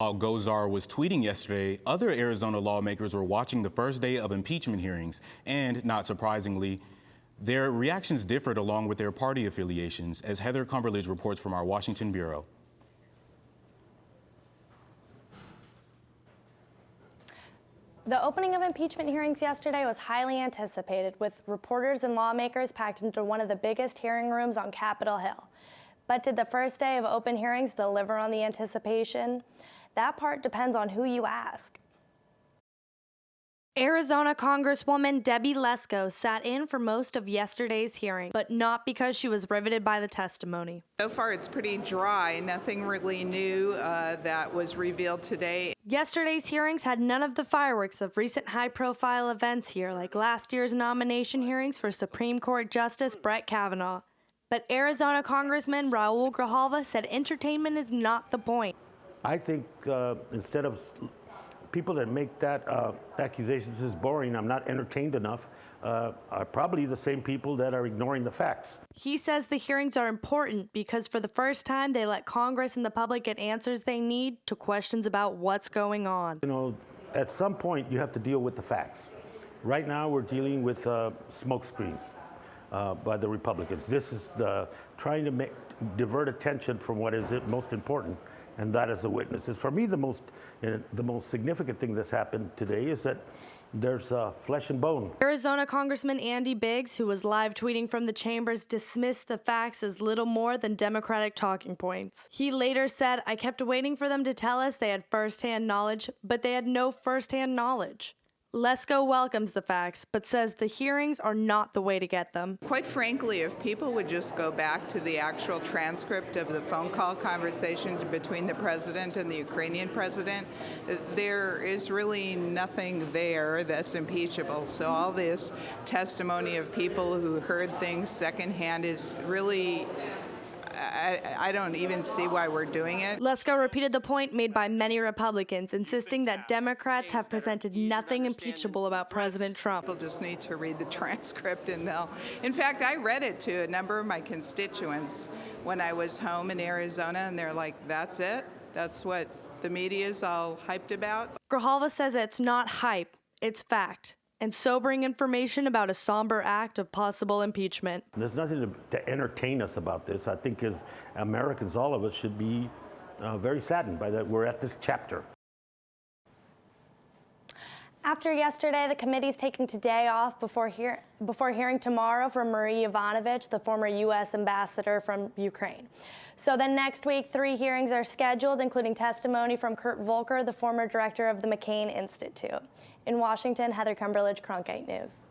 While Gozar was tweeting yesterday, other Arizona lawmakers were watching the first day of impeachment hearings, and not surprisingly, their reactions differed along with their party affiliations, as Heather Cumberledge reports from our Washington bureau. The opening of impeachment hearings yesterday was highly anticipated, with reporters and lawmakers packed into one of the biggest hearing rooms on Capitol Hill. But did the first day of open hearings deliver on the anticipation? That part depends on who you ask. Arizona Congresswoman Debbie Lesko sat in for most of yesterday's hearing, but not because she was riveted by the testimony. So far, it's pretty dry. Nothing really new that was revealed today. Yesterday's hearings had none of the fireworks of recent high-profile events here, like last year's nomination hearings for Supreme Court Justice Brett Kavanaugh. But Arizona Congressman Raul Grijalva said entertainment is not the point. I think instead of people that make that accusation, this is boring, I'm not entertained enough, are probably the same people that are ignoring the facts. He says the hearings are important because for the first time they let Congress and the public get answers they need to questions about what's going on. You know, at some point you have to deal with the facts. Right now we're dealing with smoke screens by the Republicans. This is trying to divert attention from what is most important, and that is the witnesses. For me, the most significant thing that's happened today is that there's flesh and bone. Arizona Congressman Andy Biggs, who was live tweeting from the chambers, dismissed the facts as little more than Democratic talking points. He later said, "I kept waiting for them to tell us they had firsthand knowledge, but they had no firsthand knowledge." Lesko welcomes the facts, but says the hearings are not the way to get them. Quite frankly, if people would just go back to the actual transcript of the phone call conversation between the president and the Ukrainian president, there is really nothing there that's impeachable. So all this testimony of people who heard things secondhand is really, I don't even see why we're doing it. Lesko repeated the point made by many Republicans, insisting that Democrats have presented nothing impeachable about President Trump. People just need to read the transcript and they'll... In fact, I read it to a number of my constituents when I was home in Arizona, and they're like, that's it? That's what the media's all hyped about? Grijalva says it's not hype, it's fact, and sobering information about a somber act of possible impeachment. There's nothing to entertain us about this. I think as Americans, all of us should be very saddened by that we're at this chapter. After yesterday, the committee's taking today off before hearing tomorrow from Marie Yovanovitch, the former U.S. ambassador from Ukraine. So then next week, 3 hearings are scheduled, including testimony from Kurt Volker, the former director of the McCain Institute. In Washington, Heather Cumberledge, Cronkite News.